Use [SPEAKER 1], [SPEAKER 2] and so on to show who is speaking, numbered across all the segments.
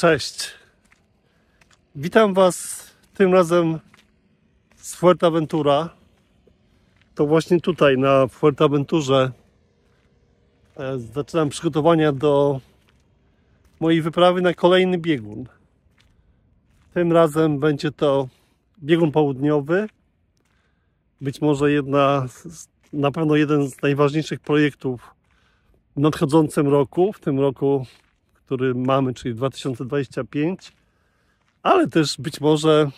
[SPEAKER 1] Cześć, witam Was tym razem z Fuerteventura. To właśnie tutaj na Fuerteventurze zaczynam przygotowania do mojej wyprawy na kolejny biegun. Tym razem będzie to biegun południowy. Być może na pewno jeden z najważniejszych projektów w nadchodzącym roku, w tym roku, który mamy, czyli 2025, ale też być może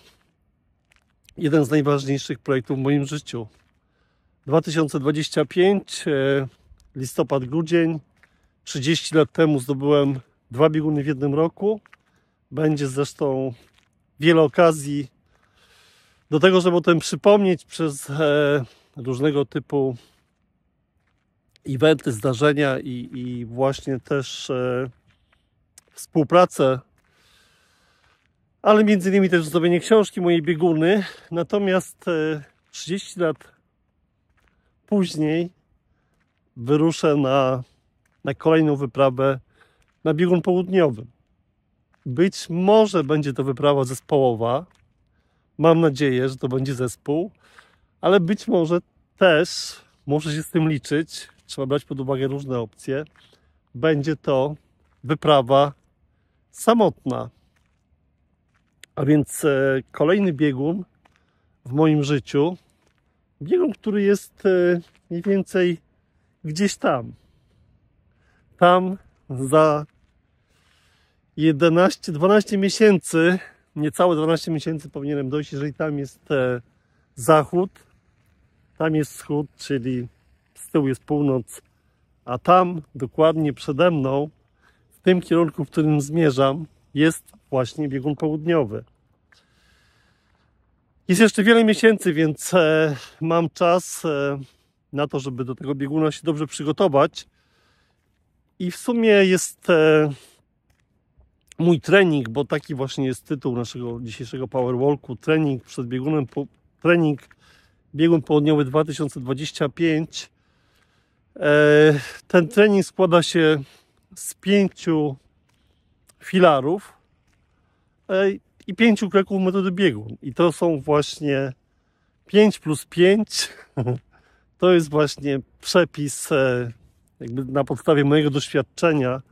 [SPEAKER 1] jeden z najważniejszych projektów w moim życiu. 2025, listopad, grudzień, 30 lat temu zdobyłem 2 bieguny w jednym roku. Będzie zresztą wiele okazji do tego, żeby o tym przypomnieć przez różnego typu eventy, zdarzenia i właśnie też współpracę, ale między innymi też zdobienie książki mojej bieguny. Natomiast 30 lat później wyruszę na kolejną wyprawę na biegun południowy. Być może będzie to wyprawa zespołowa. Mam nadzieję, że to będzie zespół, ale być może też, muszę się z tym liczyć, trzeba brać pod uwagę różne opcje, będzie to wyprawa samotna. A więc kolejny biegun w moim życiu. Biegun, który jest mniej więcej gdzieś tam. Tam za 11-12 miesięcy, niecałe 12 miesięcy powinienem dojść, jeżeli tam jest zachód, tam jest wschód, czyli z tyłu jest północ, a tam dokładnie przede mną, w tym kierunku, w którym zmierzam, jest właśnie biegun południowy. Jest jeszcze wiele miesięcy, więc mam czas na to, żeby do tego bieguna się dobrze przygotować. I w sumie jest mój trening, bo taki właśnie jest tytuł naszego dzisiejszego Powerwalku. Trening przed biegunem, biegun południowy 2025. Ten trening składa się z 5 filarów i 5 kroków metody biegun. I to są właśnie 5 plus 5. To jest właśnie przepis jakby na podstawie mojego doświadczenia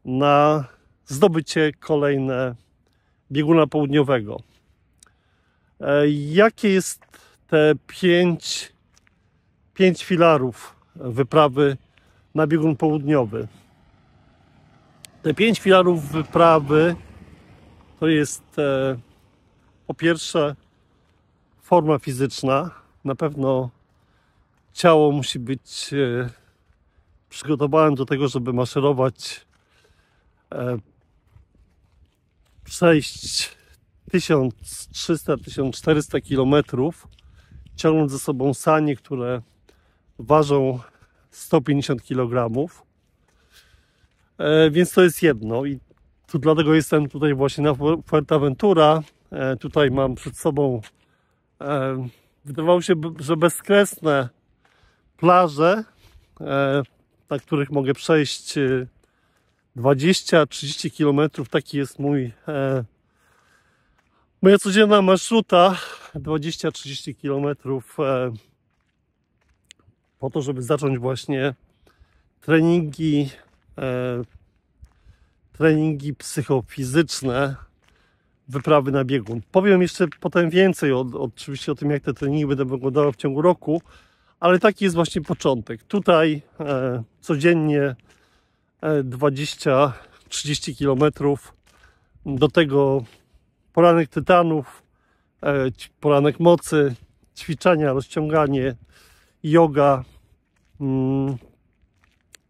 [SPEAKER 1] na zdobycie kolejne bieguna południowego. Jakie jest te 5 filarów wyprawy na biegun południowy? Te 5 filarów wyprawy to jest po pierwsze forma fizyczna. Na pewno ciało musi być przygotowane do tego, żeby maszerować, przejść 1300-1400 km, ciągnąc ze sobą sanie, które ważą 150 kg. Więc to jest jedno i dlatego jestem tutaj właśnie na Fuerteventura. Tutaj mam przed sobą, wydawało się, że bezkresne plaże, na których mogę przejść 20-30 km. Taki jest moja codzienna marszruta, 20-30 km, po to, żeby zacząć właśnie treningi psychofizyczne, wyprawy na biegun. Powiem jeszcze potem więcej oczywiście o tym, jak te treningi będą wyglądały w ciągu roku, ale taki jest właśnie początek. Tutaj codziennie 20-30 km, do tego poranek tytanów, poranek mocy, ćwiczenia, rozciąganie, yoga,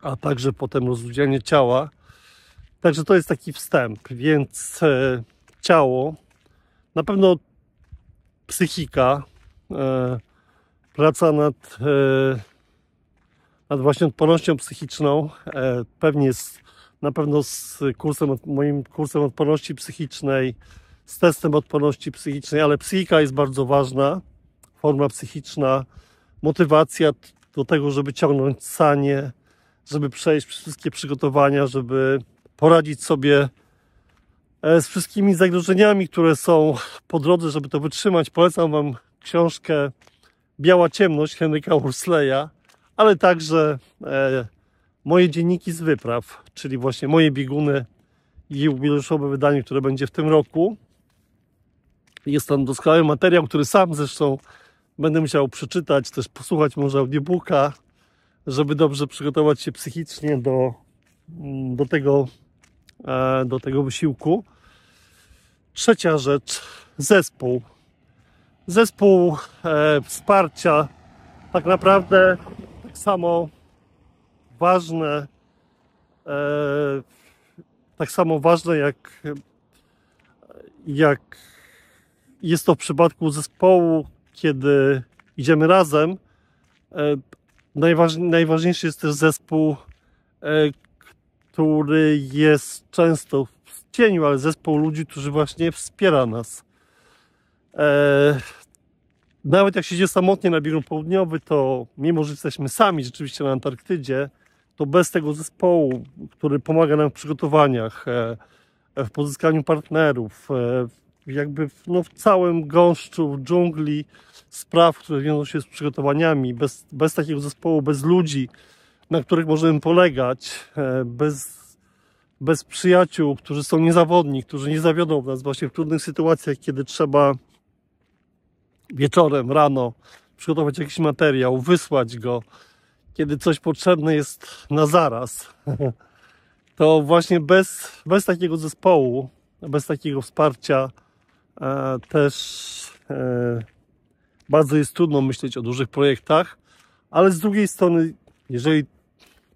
[SPEAKER 1] a także potem rozluźnianie ciała. Także to jest taki wstęp, więc ciało, na pewno psychika, praca nad właśnie odpornością psychiczną, pewnie na pewno z moim kursem odporności psychicznej, z testem odporności psychicznej, ale psychika jest bardzo ważna, forma psychiczna, motywacja do tego, żeby ciągnąć sanie, żeby przejść przez wszystkie przygotowania, żeby poradzić sobie z wszystkimi zagrożeniami, które są po drodze, żeby to wytrzymać. Polecam Wam książkę Biała ciemność Henryka Worsleya, ale także moje dzienniki z wypraw, czyli właśnie moje bieguny i jubileuszowe wydanie, które będzie w tym roku. Jest tam doskonały materiał, który sam zresztą będę musiał przeczytać, też posłuchać może audiobooka, żeby dobrze przygotować się psychicznie do tego wysiłku. Trzecia rzecz, zespół. Zespół wsparcia, tak naprawdę tak samo ważne, jak jest to w przypadku zespołu, kiedy idziemy razem. Najważniejszy jest też zespół, który jest często w cieniu, ale zespół ludzi, którzy właśnie wspiera nas. Nawet jak się idzie samotnie na biegun południowy, to mimo, że jesteśmy sami rzeczywiście na Antarktydzie, to bez tego zespołu, który pomaga nam w przygotowaniach, w pozyskaniu partnerów, jakby w całym gąszczu, w dżungli spraw, które wiążą się z przygotowaniami, bez takiego zespołu, bez ludzi, na których możemy polegać, bez przyjaciół, którzy są niezawodni, którzy nie zawiodą nas właśnie w trudnych sytuacjach, kiedy trzeba wieczorem, rano przygotować jakiś materiał, wysłać go, kiedy coś potrzebne jest na zaraz. To właśnie bez takiego zespołu, bez takiego wsparcia też bardzo jest trudno myśleć o dużych projektach, ale z drugiej strony, jeżeli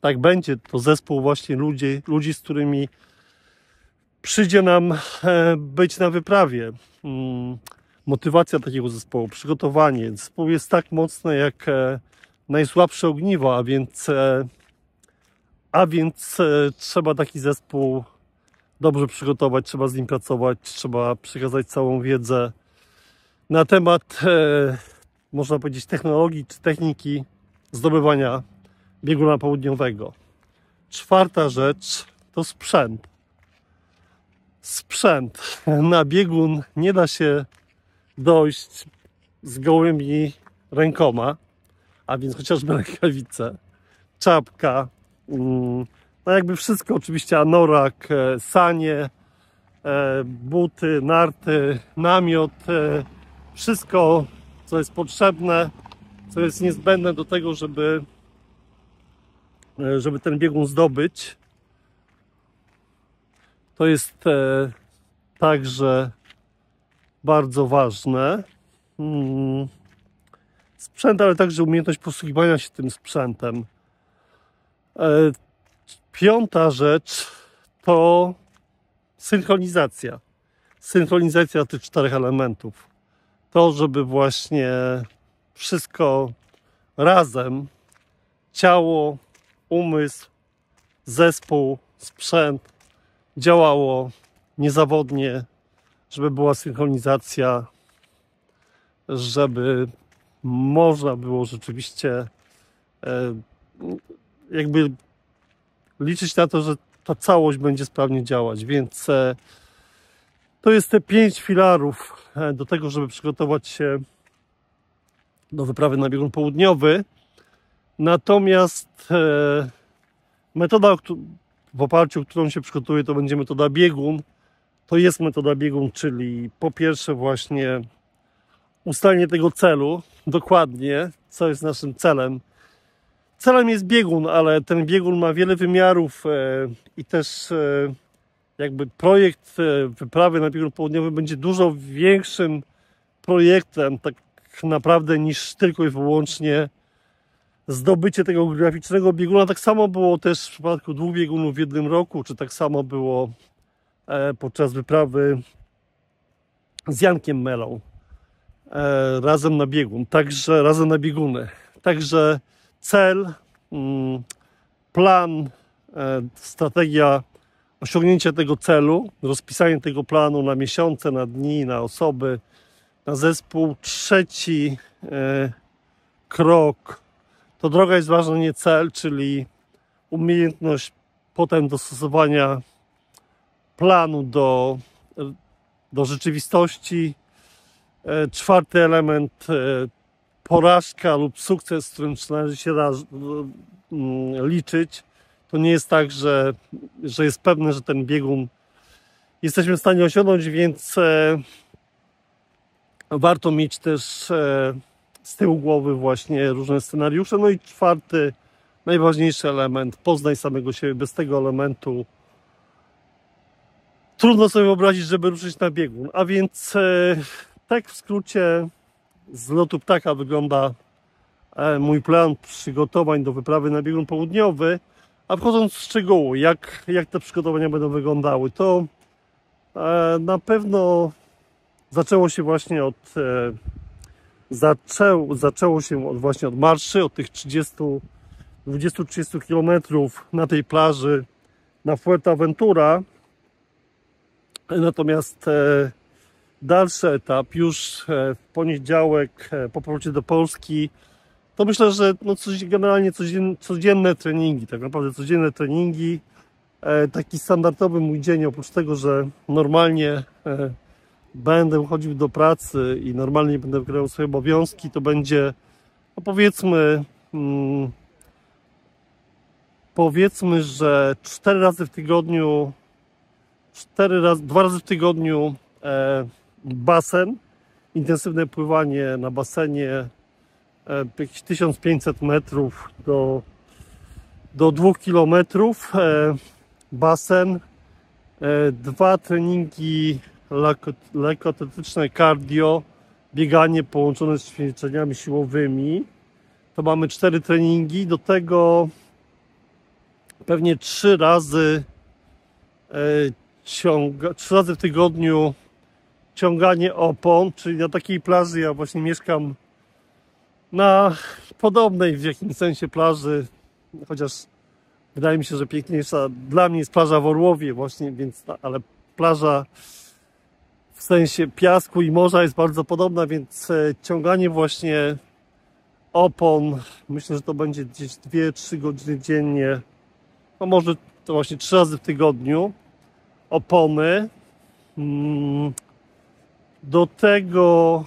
[SPEAKER 1] tak będzie, to zespół właśnie ludzi, z którymi przyjdzie nam być na wyprawie. Motywacja takiego zespołu, przygotowanie. Zespół jest tak mocny jak najsłabsze ogniwo, a więc trzeba taki zespół dobrze przygotować, trzeba z nim pracować, trzeba przekazać całą wiedzę na temat, można powiedzieć, technologii czy techniki zdobywania bieguna południowego. Czwarta rzecz to sprzęt. Sprzęt. Na biegun nie da się dojść z gołymi rękoma, a więc chociażby rękawice, czapka, no jakby wszystko oczywiście, anorak, sanie, buty, narty, namiot, wszystko, co jest potrzebne, co jest niezbędne do tego, żeby ten biegun zdobyć. To jest także bardzo ważne. Sprzęt, ale także umiejętność posługiwania się tym sprzętem. Piąta rzecz to synchronizacja. Synchronizacja tych czterech elementów. To, żeby właśnie wszystko razem, ciało, umysł, zespół, sprzęt działało niezawodnie, żeby była synchronizacja, żeby można było rzeczywiście jakby liczyć na to, że ta całość będzie sprawnie działać. Więc to jest te 5 filarów do tego, żeby przygotować się do wyprawy na biegun południowy. Natomiast metoda, w oparciu o którą się przygotuje, to będzie metoda biegun. To jest metoda biegun, czyli po pierwsze właśnie ustalenie tego celu, dokładnie, co jest naszym celem. Celem jest biegun, ale ten biegun ma wiele wymiarów i też jakby projekt wyprawy na biegun południowy będzie dużo większym projektem tak naprawdę niż tylko i wyłącznie zdobycie tego geograficznego bieguna. Tak samo było też w przypadku 2 biegunów w jednym roku, czy tak samo było podczas wyprawy z Jankiem Melą razem na biegun, także razem na bieguny. Także cel, plan, strategia osiągnięcia tego celu, rozpisanie tego planu na miesiące, na dni, na osoby, na zespół. Trzeci krok to droga jest ważna, nie cel, czyli umiejętność potem dostosowania planu do rzeczywistości. Czwarty element, porażka lub sukces, z którym należy się liczyć. To nie jest tak, że jest pewne, że ten biegun jesteśmy w stanie osiągnąć, więc warto mieć też z tyłu głowy właśnie różne scenariusze. No i czwarty, najważniejszy element, poznaj samego siebie. Bez tego elementu trudno sobie wyobrazić, żeby ruszyć na biegun. A więc tak w skrócie z lotu ptaka wygląda mój plan przygotowań do wyprawy na biegun południowy. A wchodząc w szczegóły, jak te przygotowania będą wyglądały, to na pewno zaczęło się właśnie od właśnie od marszy, od tych 20-30 km na tej plaży na Fuerteventura. Natomiast dalszy etap już w poniedziałek po powrocie do Polski, to myślę, że no generalnie codzienne treningi, tak naprawdę codzienne treningi. Taki standardowy mój dzień, oprócz tego, że normalnie będę chodził do pracy i normalnie będę wykonywał swoje obowiązki, to będzie, no powiedzmy, że 2 razy w tygodniu basen, intensywne pływanie na basenie, jakieś 1500 metrów do 2 kilometrów, basen, 2 treningi lekkoatletyczne cardio, bieganie połączone z ćwiczeniami siłowymi. To mamy 4 treningi, do tego pewnie 3 razy w tygodniu ciąganie opon, czyli na takiej plaży, ja właśnie mieszkam na podobnej w jakimś sensie plaży, chociaż wydaje mi się, że piękniejsza dla mnie jest plaża w Orłowie właśnie, więc, ale plaża w sensie piasku i morza jest bardzo podobna, więc ciąganie właśnie opon, myślę, że to będzie gdzieś 2-3 godziny dziennie, no może to właśnie 3 razy w tygodniu opony. Do tego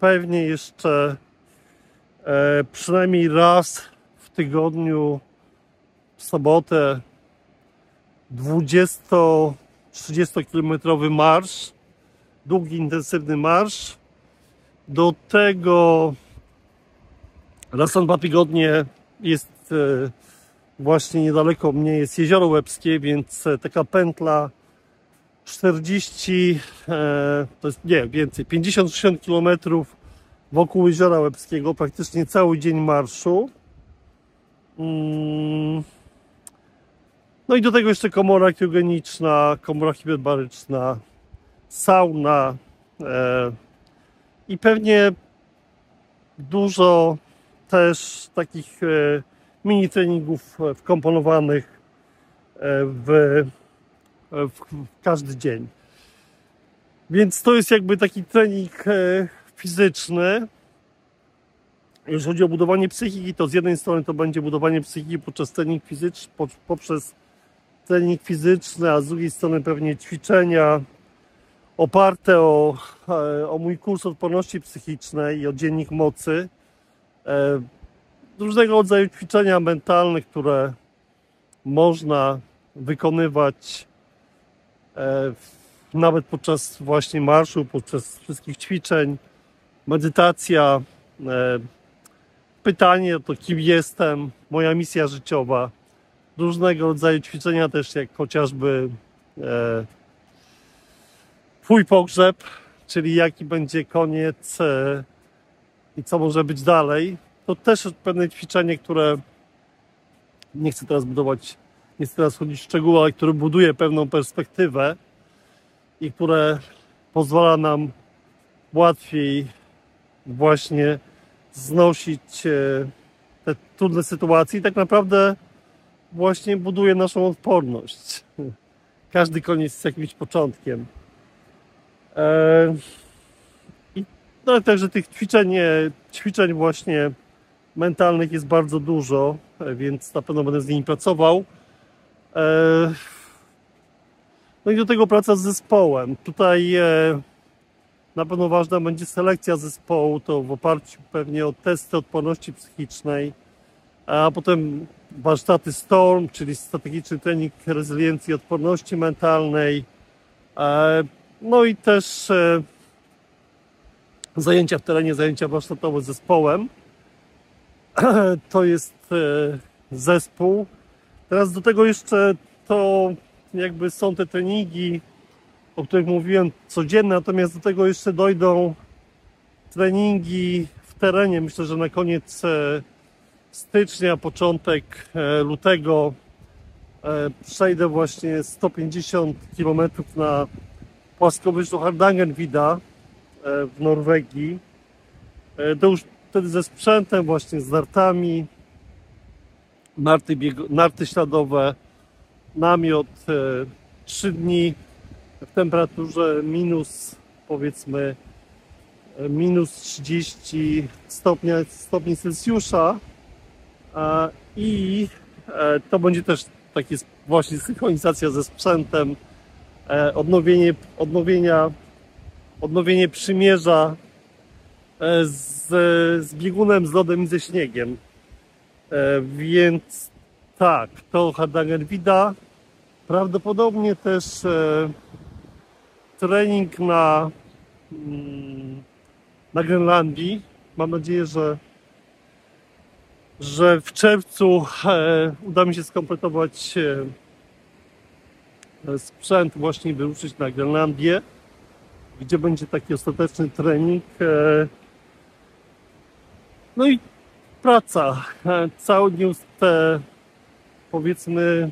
[SPEAKER 1] pewnie jeszcze przynajmniej raz w tygodniu w sobotę 20-30 kilometrowy marsz, długi, intensywny marsz. Do tego raz na 2 tygodnie jest właśnie niedaleko mnie jest Jezioro Łebskie, więc taka pętla 40, to jest nie więcej, 50-60 km wokół Jeziora Łebskiego, praktycznie cały dzień marszu. No i do tego jeszcze komora kriogeniczna, komora hiperbaryczna, sauna i pewnie dużo też takich mini treningów wkomponowanych w każdy dzień. Więc to jest jakby taki trening fizyczny. Jeżeli chodzi o budowanie psychiki, to z jednej strony to będzie budowanie psychiki poprzez trening fizyczny, a z drugiej strony pewnie ćwiczenia oparte o mój kurs odporności psychicznej i o dziennik mocy. Różnego rodzaju ćwiczenia mentalne, które można wykonywać nawet podczas właśnie marszu, podczas wszystkich ćwiczeń, medytacja, pytanie to kim jestem, moja misja życiowa, różnego rodzaju ćwiczenia też, jak chociażby twój pogrzeb, czyli jaki będzie koniec i co może być dalej. To też pewne ćwiczenie, które nie chcę teraz wchodzić w szczegóły, ale które buduje pewną perspektywę i które pozwala nam łatwiej właśnie znosić te trudne sytuacje i tak naprawdę właśnie buduje naszą odporność. Każdy koniec jest jakimś początkiem. No także tych ćwiczeń właśnie mentalnych jest bardzo dużo, więc na pewno będę z nimi pracował. No i do tego praca z zespołem. Tutaj na pewno ważna będzie selekcja zespołu, to w oparciu pewnie o testy odporności psychicznej, a potem warsztaty STORM, czyli strategiczny trening rezyliencji i odporności mentalnej, no i też zajęcia w terenie, zajęcia warsztatowe z zespołem. To jest zespół. Teraz do tego jeszcze to jakby są te treningi, o których mówiłem, codzienne, natomiast do tego jeszcze dojdą treningi w terenie. Myślę, że na koniec stycznia, początek lutego przejdę właśnie 150 km na płaskowyżu Hardangervidda w Norwegii. To już wtedy ze sprzętem, właśnie z nartami, narty śladowe, namiot, 3 dni w temperaturze minus, powiedzmy, minus 30 stopni Celsjusza, i to będzie też takie właśnie synchronizacja ze sprzętem, odnowienie przymierza z biegunem, z lodem i ze śniegiem. Więc tak, to Hardangervidda. Prawdopodobnie też trening na Grenlandii. Mam nadzieję, że w czerwcu uda mi się skompletować sprzęt, właśnie wyruszyć na Grenlandię, gdzie będzie taki ostateczny trening. No i praca. Cały dzień, powiedzmy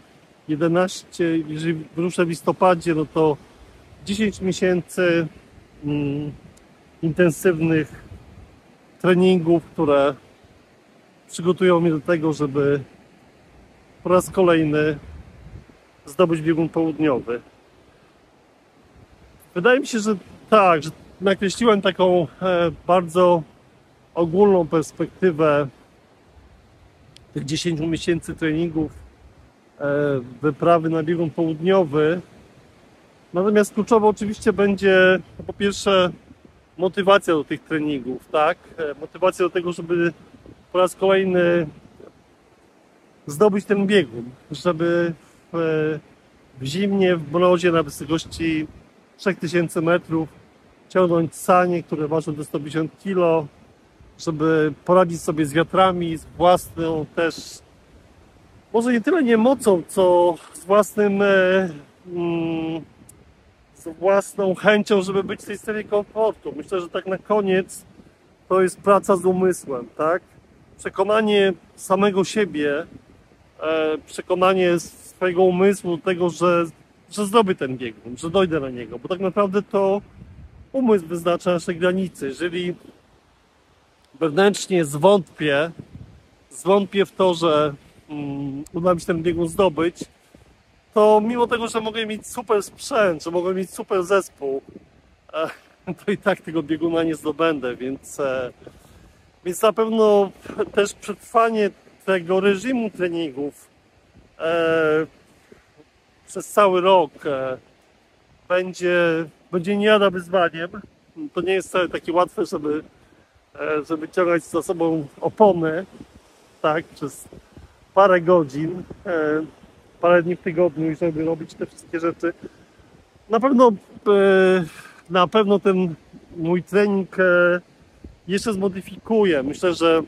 [SPEAKER 1] 11, jeżeli wyruszę w listopadzie, no to 10 miesięcy intensywnych treningów, które przygotują mnie do tego, żeby po raz kolejny zdobyć biegun południowy. Wydaje mi się, że tak, że nakreśliłem taką bardzo ogólną perspektywę tych 10 miesięcy treningów, wyprawy na biegun południowy. Natomiast kluczowo oczywiście będzie, po pierwsze, motywacja do tych treningów, tak? Motywacja do tego, żeby po raz kolejny zdobyć ten biegun, żeby w zimnie, w mrozie na wysokości 3000 metrów ciągnąć sanie, które ważą do 150 kg, żeby poradzić sobie z wiatrami, z własną też, może nie tyle nie mocą, co z własną chęcią, żeby być w tej strefie komfortu. Myślę, że tak na koniec to jest praca z umysłem, tak? Przekonanie samego siebie, przekonanie swojego umysłu do tego, że zrobię ten biegun, że dojdę na niego, bo tak naprawdę to umysł wyznacza nasze granice. Jeżeli wewnętrznie zwątpię w to, że uda mi się ten biegun zdobyć, to mimo tego, że mogę mieć super sprzęt, że mogę mieć super zespół, to i tak tego bieguna nie zdobędę, więc na pewno też przetrwanie tego reżimu treningów przez cały rok będzie nie lada wyzwaniem. To nie jest wcale takie łatwe, żeby ciągać za sobą opony, tak, przez parę godzin, parę dni w tygodniu i żeby robić te wszystkie rzeczy. Na pewno ten mój trening jeszcze zmodyfikuję. Myślę, że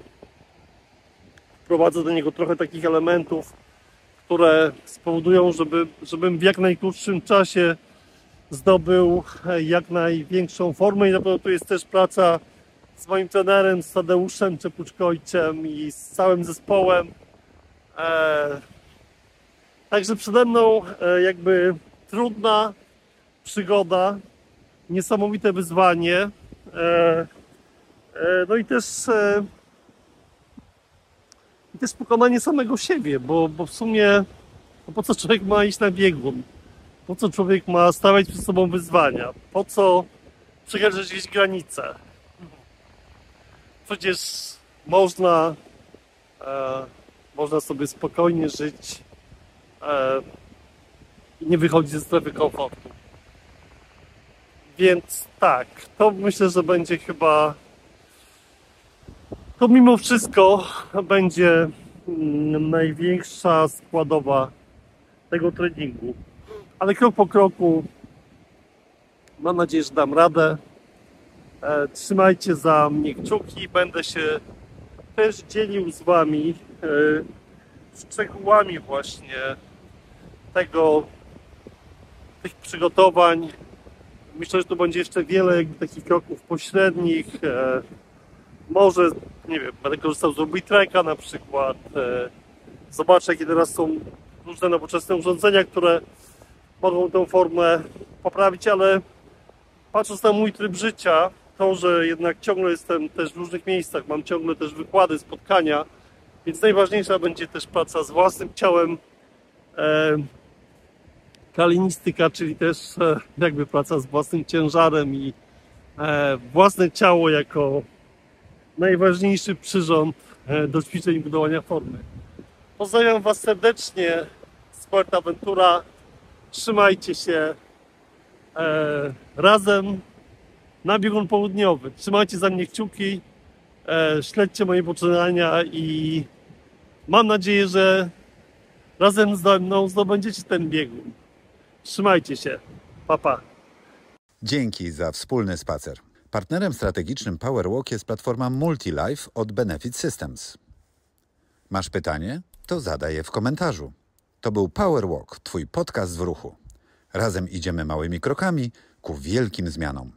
[SPEAKER 1] wprowadzę do niego trochę takich elementów, które spowodują, żebym w jak najkrótszym czasie zdobył jak największą formę i na pewno tu jest też praca z moim trenerem, z Tadeuszem Czepuczkojciem i z całym zespołem. Także przede mną jakby trudna przygoda, niesamowite wyzwanie, no i też pokonanie samego siebie, bo w sumie po co człowiek ma iść na biegun? Po co człowiek ma stawiać przed sobą wyzwania? Po co przekraczać jakieś granice? Przecież można sobie spokojnie żyć i nie wychodzi ze strefy komfortu. Więc tak, to myślę, że będzie chyba, to mimo wszystko będzie największa składowa tego treningu. Ale krok po kroku mam nadzieję, że dam radę. Trzymajcie za mnie kciuki. Będę się też dzielił z Wami szczegółami właśnie tych przygotowań. Myślę, że tu będzie jeszcze wiele takich kroków pośrednich. Może, nie wiem, będę korzystał z Orbitreka na przykład. Zobaczę, jakie teraz są różne nowoczesne urządzenia, które mogą tę formę poprawić, ale patrząc na mój tryb życia, to, że jednak ciągle jestem też w różnych miejscach, mam ciągle też wykłady, spotkania, więc najważniejsza będzie też praca z własnym ciałem, kalinistyka, czyli też jakby praca z własnym ciężarem i własne ciało jako najważniejszy przyrząd do ćwiczeń i budowania formy. Pozdrawiam Was serdecznie z Fuerteventura. Trzymajcie się razem na biegun południowy. Trzymajcie za mnie kciuki, śledźcie moje poczynania i mam nadzieję, że razem ze mną zdobędziecie ten biegun. Trzymajcie się. Pa, pa.
[SPEAKER 2] Dzięki za wspólny spacer. Partnerem strategicznym PowerWalk jest platforma MultiLife od Benefit Systems. Masz pytanie? To zadaj je w komentarzu. To był PowerWalk, Twój podcast w ruchu. Razem idziemy małymi krokami ku wielkim zmianom.